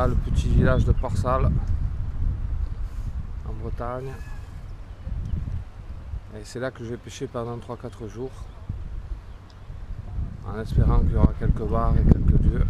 Voilà le petit village de Port-Salle en Bretagne. Et c'est là que je vais pêcher pendant 3-4 jours, en espérant qu'il y aura quelques bars et quelques lieux.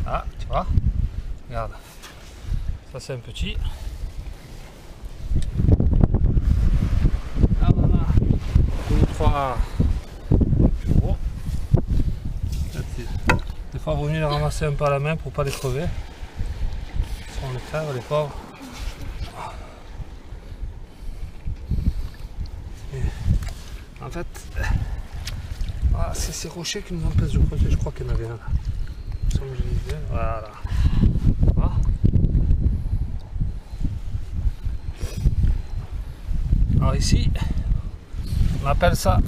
Ah, tu vois, regarde, ça c'est un petit. Ah voilà, 2 ou 3 plus gros. Des fois il vaut mieux les ramasser un peu à la main pour pas les crever. Ils sont les crèves les pauvres. Et en fait, voilà, c'est ces rochers qui nous empêchent de creuser, je crois qu'il y en avait un là. Voilà. Ah. Alors ici, on appelle ça,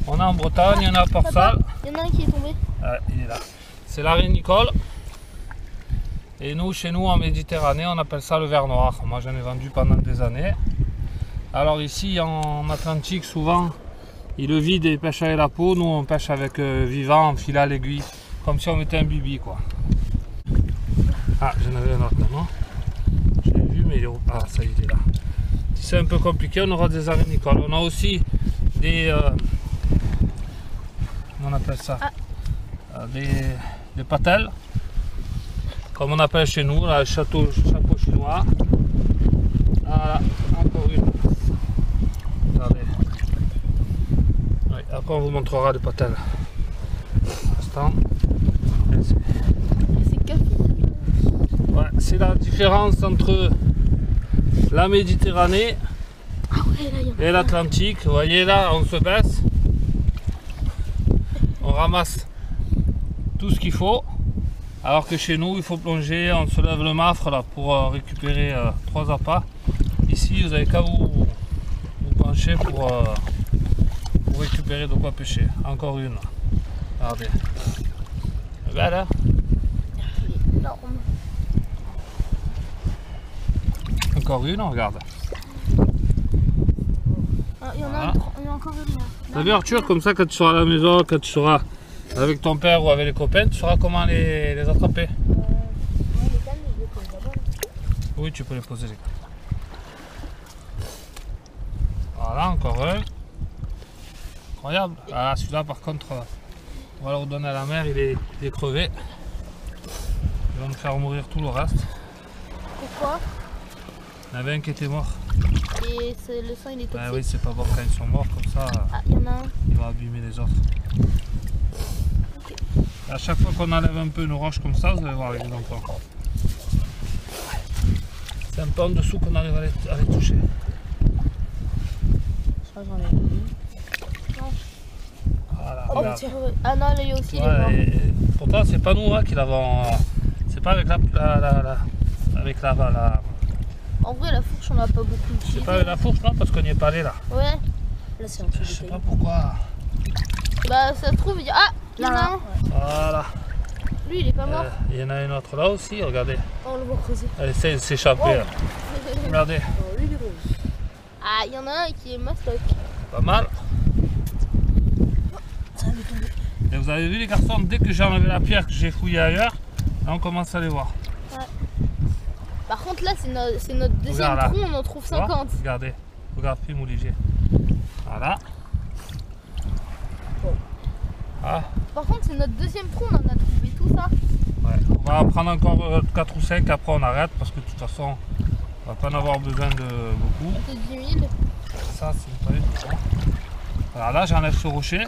on est en Bretagne, on est à Port-Salle. Il y en a un qui est tombé. Ouais, il est là. C'est la rénicole. Et nous, chez nous en Méditerranée, on appelle ça le ver noir. Moi j'en ai vendu pendant des années. Alors ici en Atlantique, souvent, ils le vident et pêchent avec la peau. Nous on pêche avec vivant, en filet à l'aiguille. Comme si on mettait un bibi quoi. Ah, j'en avais un autre là, non? Je l'ai vu mais il est où? Ah, ça y est, il est là. Si c'est un peu compliqué, on aura des arénicoles. On a aussi des... on appelle ça des patelles. Comme on appelle chez nous, là, le chapeau chinois. Voilà, encore une. Regardez. Ouais, après on vous montrera des patelles. Ouais, c'est la différence entre la Méditerranée et l'Atlantique. Vous voyez là, on se baisse, on ramasse tout ce qu'il faut, alors que chez nous il faut plonger, on se lève le mafre là pour récupérer 3 appâts. Ici vous avez qu'à vous pencher pour récupérer de quoi pêcher. Encore une. Regardez. Regarde là. Encore une, on regarde. Ah, il y en a encore une là. T'as vu Arthur, comme ça quand tu seras à la maison, quand tu seras avec ton père ou avec les copains, tu sauras comment les attraper. Oui, tu peux les poser les cannes. Voilà, encore un. Incroyable. Ah, celui-là par contre, on va le redonner à la mer, il est crevé. Il va me faire mourir tout le reste. Pourquoi? Il y en avait un qui était mort. Et le sang il est toxique. Ah oui, c'est pas bon quand ils sont morts comme ça. Ah, il y en a un. Il va abîmer les autres. Okay. À chaque fois qu'on enlève un peu une roche comme ça, vous allez voir les enfants. C'est un peu en dessous qu'on arrive à les toucher. Ça j'en ai vu. Voilà, Oh, ah non, là il y a aussi les morts. Pourtant c'est pas nous hein, qui l'avons. C'est pas avec la. En vrai la fourche on n'a pas beaucoup utilisé. C'est pas avec la fourche non parce qu'on n'y est pas allé là. Ouais. Là c'est un peu. Je sais pas pourquoi. Bah ça se trouve, il y a... Ah, il y en a un. Voilà. Lui il est pas mort. Il y en a une autre là aussi, regardez. Oh, on le voit creuser. Elle essaie de s'échapper là. Regardez. Ah, il y en a un qui est mastoc. Pas mal. Et vous avez vu les garçons, dès que j'ai enlevé la pierre que j'ai fouillé ailleurs, là on commence à les voir. Ouais. Par contre là c'est notre deuxième Regarde, là. trou, on en trouve 50. Regardez, regarde film Olivier. Voilà. Bon. Ah. Par contre c'est notre deuxième trou, on en a trouvé tout ça. Ouais. On va en prendre encore 4 ou 5, après on arrête parce que de toute façon on va pas en avoir besoin de beaucoup. Peut-être 10 000. Ça c'est pas évident. Alors là j'enlève ce rocher.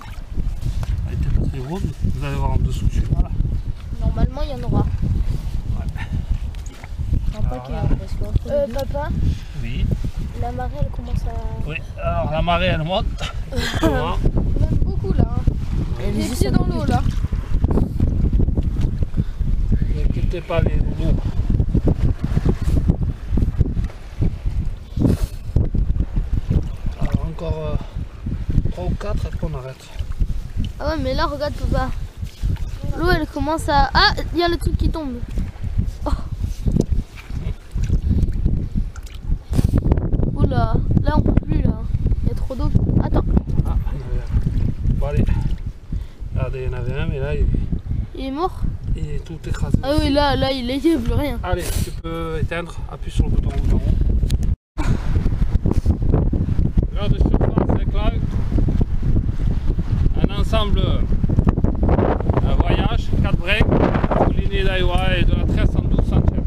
Il était pas très gros, mais vous allez voir en dessous celui-là. Normalement il y en aura. Ouais. Un paquet, hein, parce qu'entre les deux... Papa, Oui. la marée elle commence à... Oui, alors la marée elle monte. Même beaucoup là. Hein. Les pieds dans l'eau là. N'inquiétez pas les loulous. Alors encore 3 ou 4 après on arrête. Ah ouais mais là regarde papa. L'eau elle commence à... Ah il y a le truc qui tombe. Oh. Oula, là on peut plus là. Il y a trop d'eau. Attends. Ah, il y en avait un. Bon allez. Regardez, il y en avait un mais là Il est mort? il est tout écrasé. Ah oui là il n'y a plus rien. Allez, tu peux éteindre, appuie sur le bouton rouge en haut. L'heure de surface avec là, un ensemble, un voyage, 4 breaks, lignée d'Aiwa et de la 13 en 12 centièmes.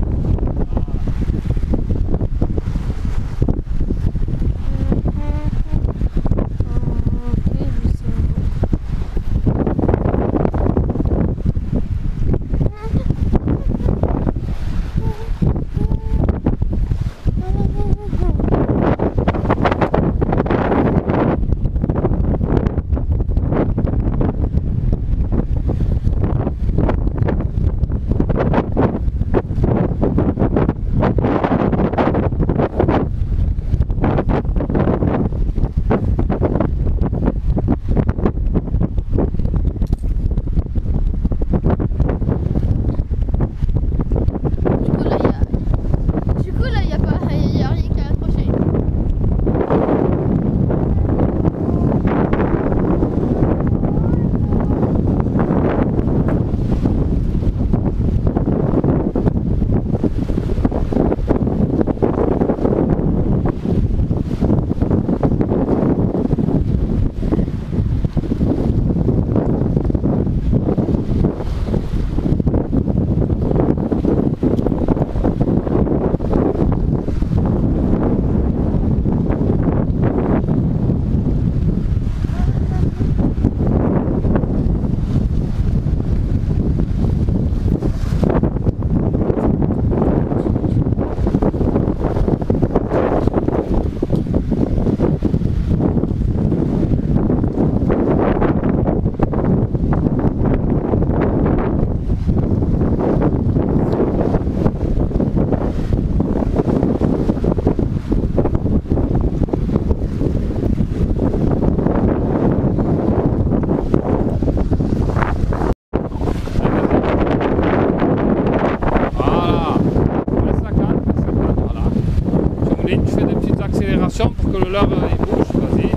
Pour que le leurre il bouge, vas-y,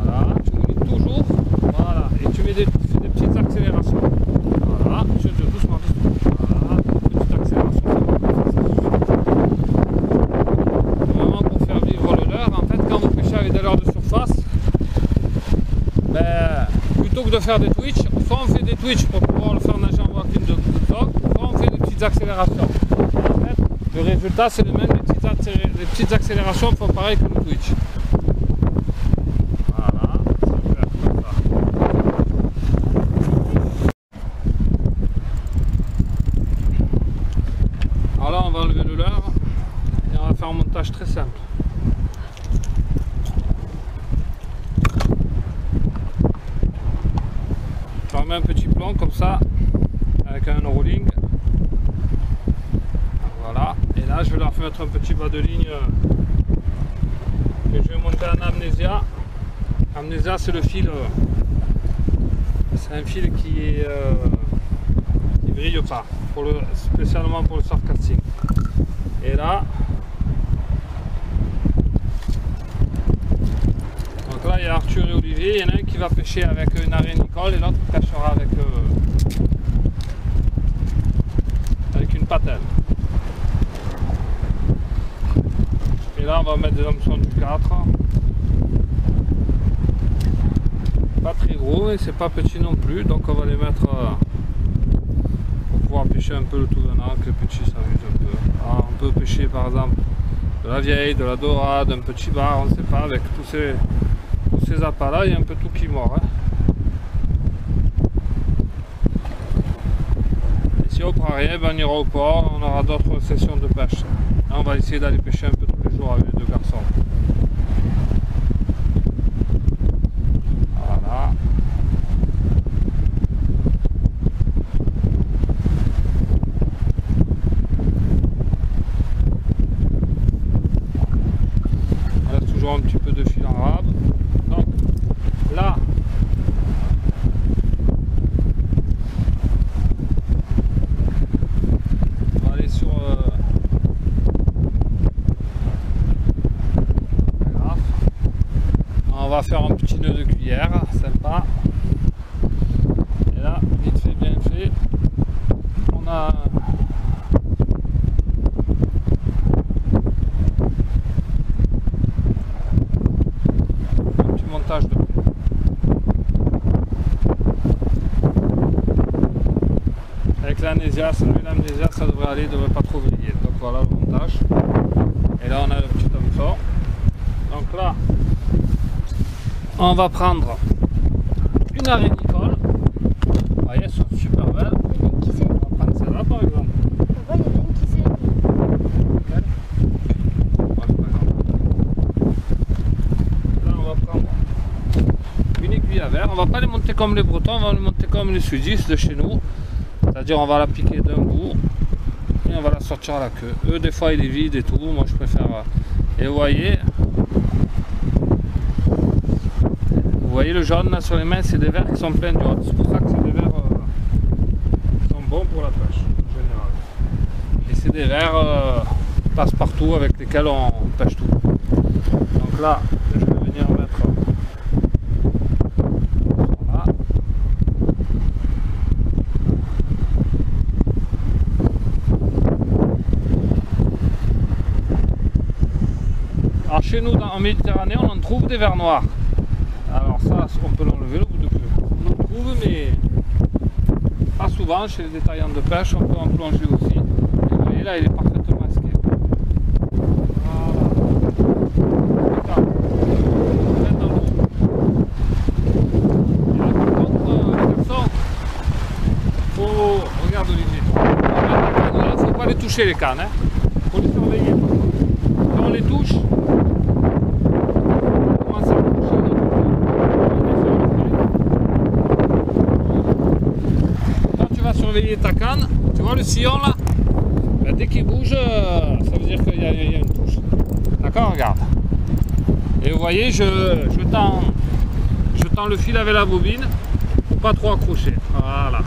voilà, tu mouilles toujours, voilà, et tu fais des petites accélérations, voilà, je te doucement, voilà, petite accélération, vraiment pour faire vivre le leurre. En fait, quand vous pêchez avec des leurres de surface, ben, plutôt que de faire des twitch, soit on fait des twitch pour pouvoir le faire nager en vacuum de stock, soit on fait des petites accélérations. En fait, le résultat c'est le même. Les petites accélérations font pareil que le Twitch. Voilà, ça peut être comme ça. Alors là on va enlever le leurre et on va faire un montage très simple. Je remets un petit plomb comme ça avec un rolling. Voilà, et là je vais leur mettre un petit bas de ligne que je vais monter en amnésia. Amnésia c'est le fil, c'est un fil qui brille pas, spécialement pour le surf casting. Et là, on Donc là il y a Arthur et Olivier, il y en a un qui va pêcher avec une arénicole et l'autre pêchera avec une patelle. Et là on va mettre des hameçons du 4. Pas très gros et c'est pas petit non plus, donc on va les mettre pour pouvoir pêcher un peu le tout venant, que les petits s'amusent un peu. Alors, on peut pêcher par exemple de la vieille, de la dorade, un petit bar, on ne sait pas, avec tous ces appâts là, il y a un peu tout qui mord. Hein. Et si on prend rien, ben on ira au port, on aura d'autres sessions de pêche. Là, on va essayer d'aller pêcher un peu tous les jours avec les deux garçons. Voilà. On a toujours un petit peu de fil en rab. Donc là, on va aller sur la graffe. On va faire un petit nœud de cuillère, sympa. Et là, vite fait, bien fait, on a un petit montage de avec l'amnésia, ça devrait aller, devrait pas trop vriller. Donc voilà le montage. Et là on a le petit hameçon. Donc là, on va prendre une arénicole. Vous voyez, elles sont super belles. Il y en a une qui saigne. On va prendre celle-là par exemple. Papa, il y en a une qui saigne. Laquelle ? Ouais, c'est pas grave. Là, on va prendre une aiguille à verre. On va pas les monter comme les Bretons, on va les monter comme les Sudistes de chez nous. C'est-à-dire, on va la piquer d'un bout et on va la sortir à la queue. Eux, des fois, il est vide et tout. Moi, je préfère. Et vous voyez le jaune là sur les mains, c'est des vers qui sont pleins d'iode. C'est pour ça que c'est des vers qui sont bons pour la pêche en général. Et c'est des vers passe-partout avec lesquels on pêche tout. Donc là, je vais venir mettre là. Alors chez nous en Méditerranée, on en trouve des vers noirs. Alors ça, on peut l'enlever au bout de peu. On en trouve, mais pas souvent. Chez les détaillants de pêche, on peut en plonger aussi. Et vous voyez là, il est parfaitement masqué. Voilà. Regarde. On met dans l'eau. Et là, par contre, les garçons, faut... Regarde Olivier. Il ne faut pas les toucher les cannes. Il faut les surveiller. Si on les touche, surveiller ta canne, tu vois le sillon là, ben, dès qu'il bouge, ça veut dire qu'il y a une touche. D'accord, regarde. Et vous voyez, je tends le fil avec la bobine pour pas trop accrocher. Voilà.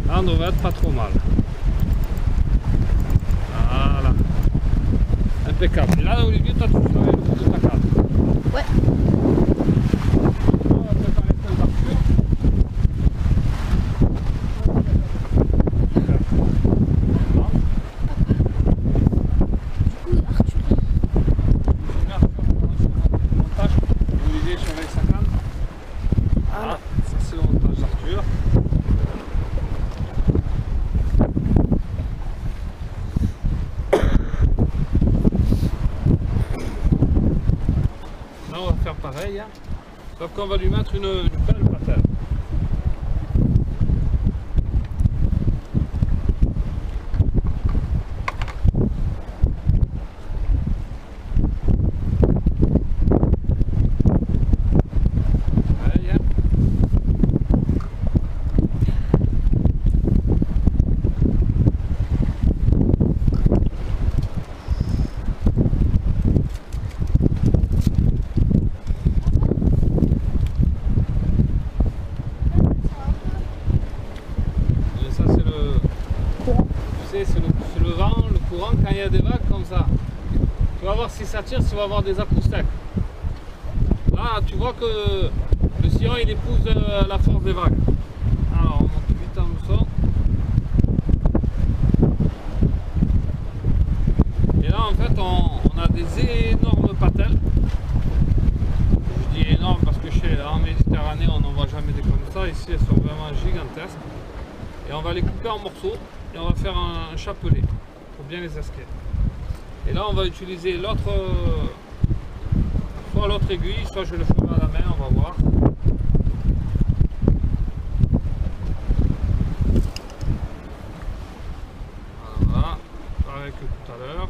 Là, on devrait être pas trop mal. Voilà. Impeccable. Et là, Olivier, toi, tu surveilles le bout de ta canne. Ouais. Pareil, hein. Sauf qu'on va lui mettre une belle patelle. Pareil, hein. C'est le vent, le courant, quand il y a des vagues comme ça. Tu vas voir si ça tire, tu vas avoir des à-coups secs. Là, Là, tu vois que le sillon il épouse la force des vagues. Alors, on monte vite en dessous. Et là, en fait, on a des énormes patelles. Je dis énormes parce que en Méditerranée, on n'en voit jamais des comme ça. Ici, elles sont vraiment gigantesques. Et on va les couper en morceaux et on va faire un chapelet pour bien les esquer. Et là, on va utiliser l'autre, soit l'autre aiguille, soit je le ferai à la main, on va voir. Voilà, pareil que tout à l'heure.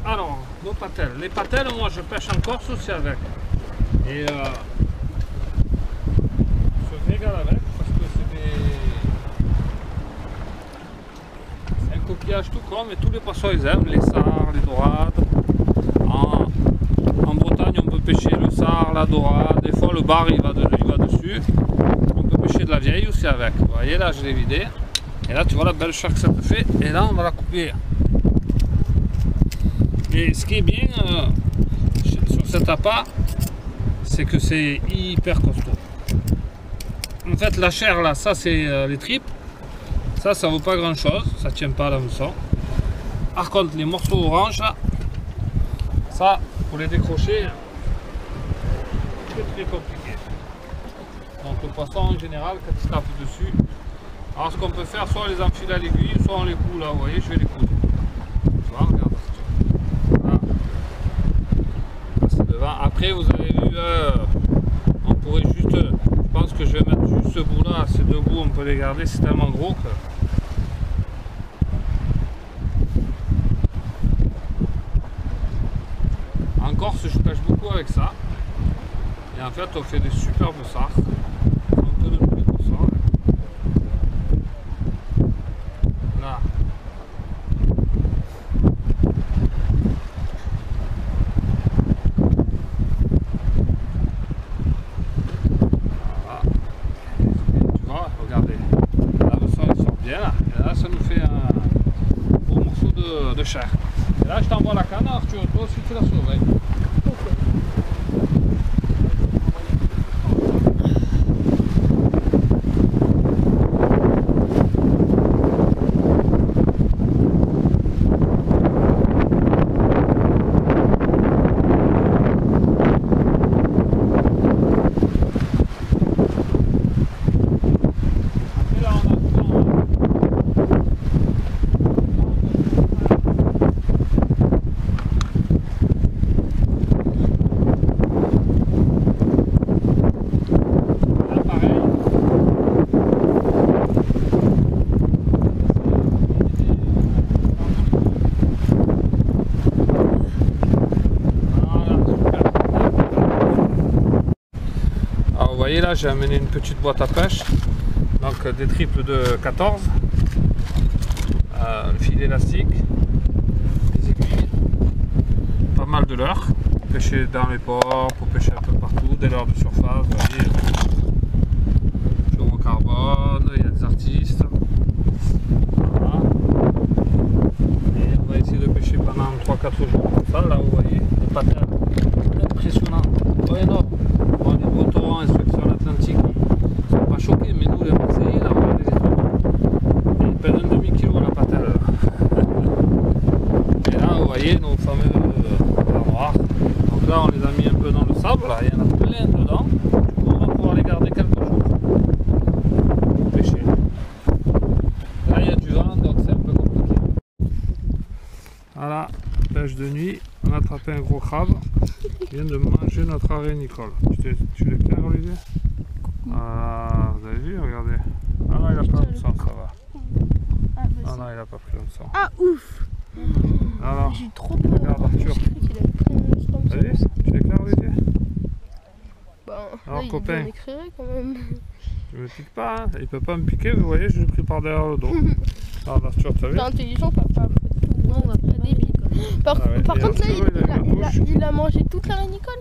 Alors, nos patelles. Les patelles, moi je pêche en Corse aussi avec. Et je régale avec parce que c'est un coquillage tout con, mais tous les poissons ils aiment, les sards, les dorades. En Bretagne on peut pêcher le sard, la dorade, des fois le bar il va dessus. On peut pêcher de la vieille aussi avec. Vous voyez là je l'ai vidé. Et là tu vois la belle chair que ça te fait. Et là on va la couper. Et ce qui est bien sur cet appât, c'est que c'est hyper costaud. En fait, la chair là, ça c'est les tripes. Ça vaut pas grand chose, ça tient pas à l'hameçon. Par contre, les morceaux orange là, ça, pour les décrocher, très compliqué. Donc le poisson en général, quand il tape dessus, alors ce qu'on peut faire, soit on les enfile à l'aiguille, soit on les coud là, vous voyez, je vais les coudre. Tu vois, regarde. Après vous avez vu, on pourrait juste, je pense que je vais mettre juste ce bout là, ces deux bouts on peut les garder, c'est tellement gros que... En Corse je pêche beaucoup avec ça, et en fait on fait des superbes sards, un peu de tous les poissons. Là. De chair. Et là je t'envoie la canne, Arthur, toi aussi tu la surveilles. Vous voyez là j'ai amené une petite boîte à pêche, donc des triples de 14, le fil élastique, des aiguilles, pas mal de leurres, pour pêcher dans les ports, pour pêcher un peu partout, des leurres de surface, vous voyez, au carbone, il y a des artistes, voilà. Et on va essayer de pêcher pendant 3-4 jours comme ça, là vous voyez, les patins impressionnants, énormes. Bon, les Bretons, inspection atlantique, ils ne sont pas choqués, mais nous les Marseillais, là, on a des étoiles. Ils pèsent un demi-kilo la patelle. Et là, vous voyez nos fameux vers noirs. Donc là, on les a mis un peu dans le sable, là, il y en a plein dedans. Du coup, on va pouvoir les garder quelques jours pour pêcher. Là, il y a du vent, donc c'est un peu compliqué. Voilà, pêche de nuit, on a attrapé un gros crabe. Il vient de manger notre arrêt Nicole. Tu l'éclaires, Olivier? Ah, vous avez vu, regardez. Ah non, il a pas pris le sang, ça va. Ah non, il a pas pris le sang. Ah ouf! Alors, J'ai trop peur. regarde Arthur. J'ai cru qu'il allait prendre un monstre comme T'as vu? ça. Tu éclaires les yeux? Bah, Alors, là, il copain. est bien éclairé quand même. Je me pique pas, hein. Il peut pas me piquer, vous voyez, je l'ai pris par derrière le dos. Alors Arthur, t'as vu? T'es intelligent, papa. Non, on va pas débile. Par, Ah ouais, par et contre, là, Arthur, il a mangé toute la rénicole.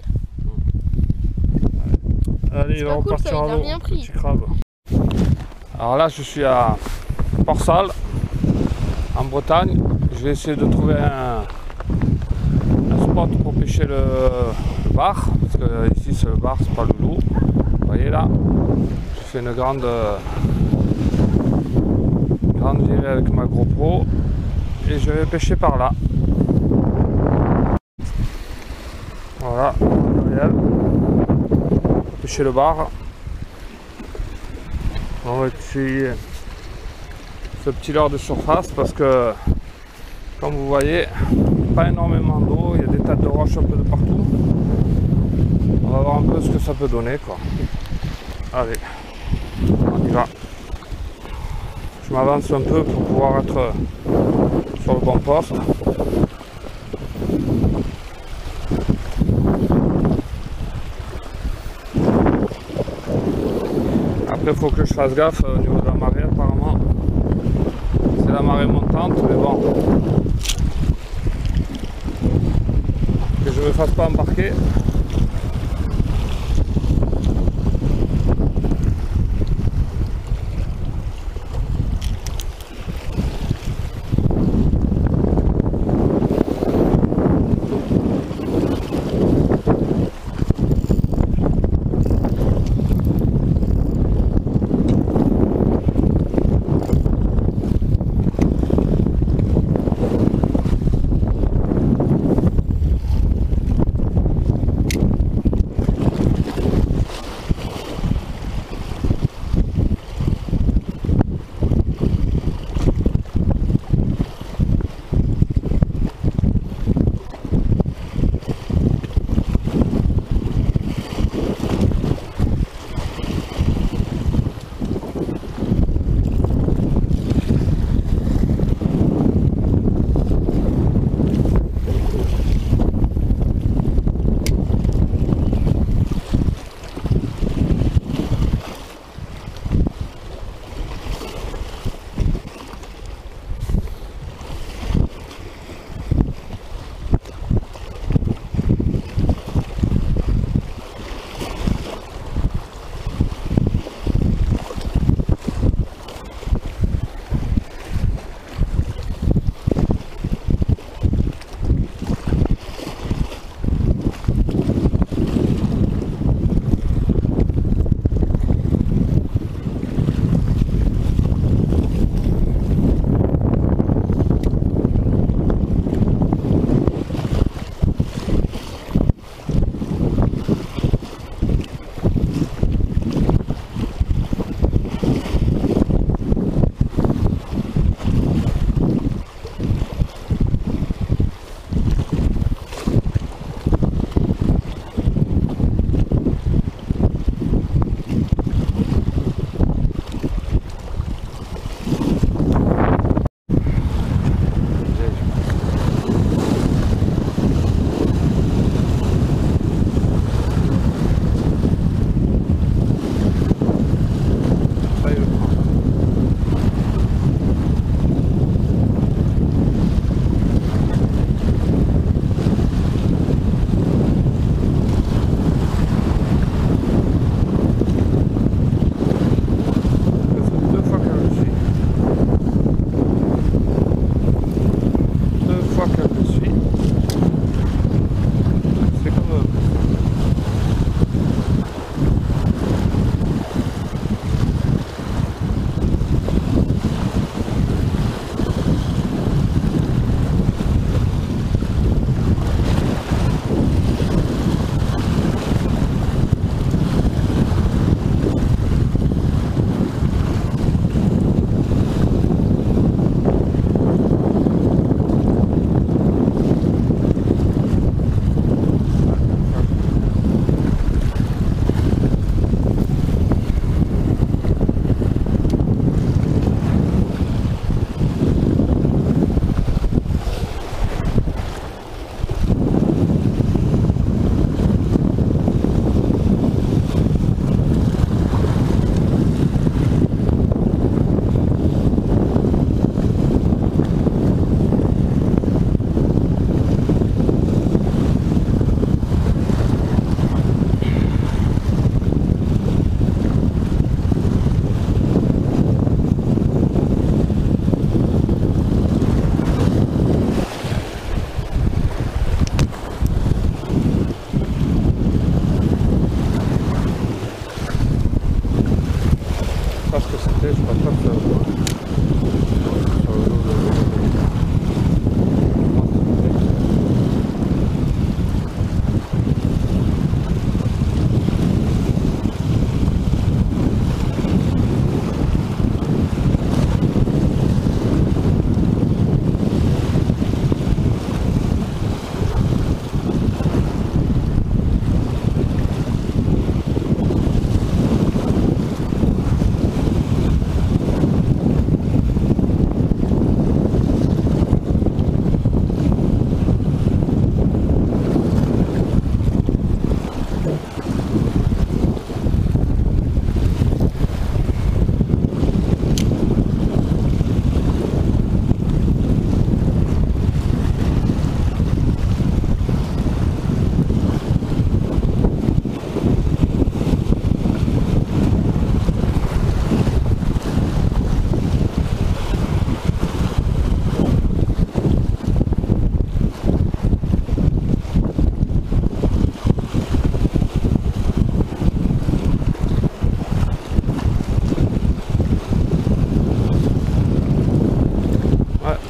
Allez, C'est on pas cool, repartira ça, il a à l'eau, rien pris. petit crabe. Alors là, je suis à Port-Salle, en Bretagne. Je vais essayer de trouver un spot pour pêcher le bar, parce que ici c'est le bar, c'est pas le loup. Vous voyez là, je fais une grande virée avec ma GoPro et je vais pêcher par là. Voilà, pêcher le bar. On va essayer ce petit leurre de surface parce que, comme vous voyez, pas énormément d'eau, il y a des tas de roches un peu de partout. On va voir un peu ce que ça peut donner, quoi. Allez, on y va. Je m'avance un peu pour pouvoir être sur le bon poste. Après, il faut que je fasse gaffe au niveau de la marée, apparemment. C'est la marée montante, mais bon. Que je ne me fasse pas embarquer.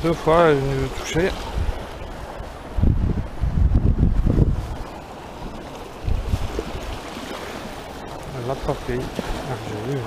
2 fois, elle est venue le toucher. Elle l'a pas pris. Ah, j'ai vu. Hein.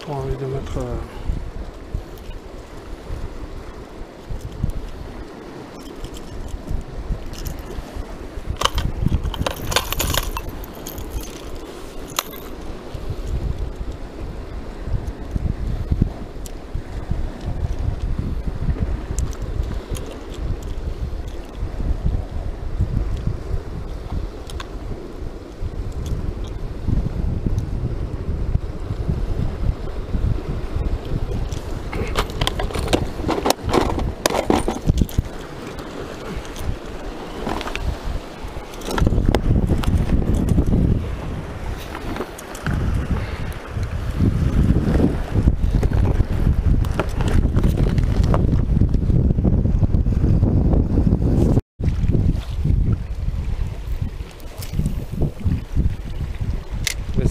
Envie de mettre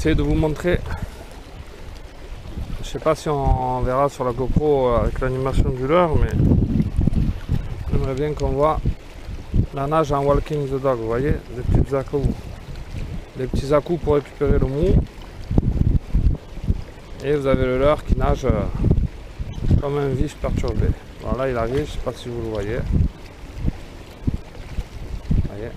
de vous montrer, je sais pas si on verra sur la GoPro avec l'animation du leurre, mais j'aimerais bien qu'on voit la nage en walking the dog. Vous voyez, des petits à-coups pour récupérer le mou, et vous avez le leurre qui nage comme un vif perturbé. Voilà, il arrive, je sais pas si vous le voyez. Voyez.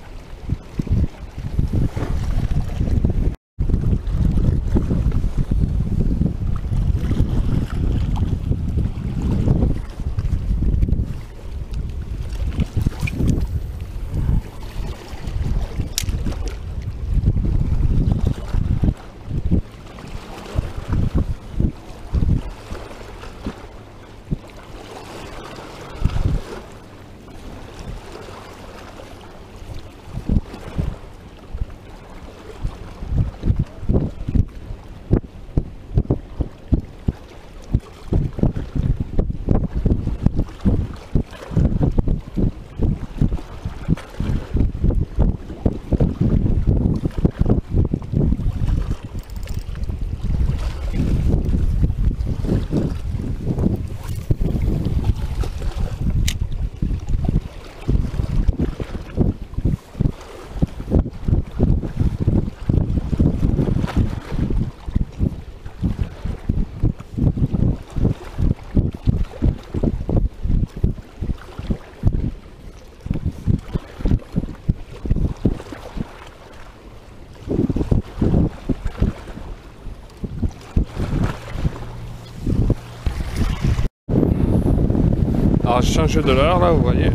Alors j'ai changé de l'heure là, vous voyez,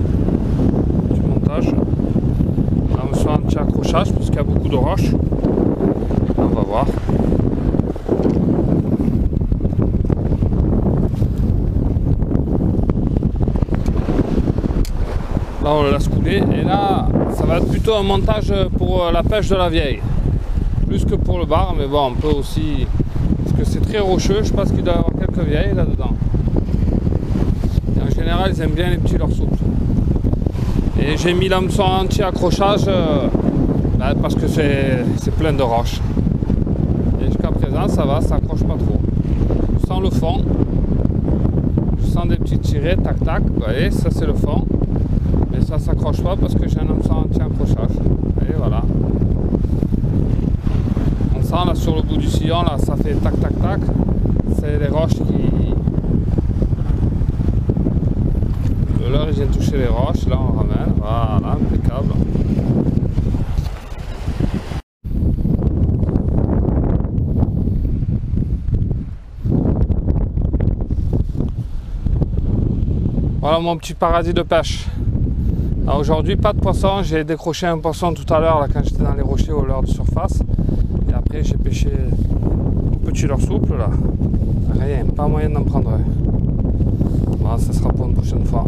du montage. Là on se fait un petit accrochage parce qu'il y a beaucoup de roches. Là, on va voir. Là on le laisse couler et là ça va être plutôt un montage pour la pêche de la vieille. Plus que pour le bar, mais bon on peut aussi, parce que c'est très rocheux, je pense qu'il doit y avoir quelques vieilles là-dedans. En général, ils aiment bien les petits leurres souples. Et j'ai mis l'hameçon anti-accrochage parce que c'est plein de roches. Et jusqu'à présent, ça va, ça accroche pas trop. Je sens le fond. Je sens des petits tirets, tac tac. Vous voyez, ça c'est le fond. Mais ça s'accroche pas parce que j'ai un hameçon anti-accrochage. Et voilà. On sent là sur le bout du sillon, là, ça fait tac tac tac. C'est les roches qui... Le leurre il vient toucher les roches, là on ramène, voilà, impeccable. Voilà mon petit paradis de pêche. Aujourd'hui pas de poisson, j'ai décroché un poisson tout à l'heure là quand j'étais dans les rochers au leurre de surface. Et après j'ai pêché au petit leurre souple là. Rien, pas moyen d'en prendre un. Bon, ça sera pour une prochaine fois.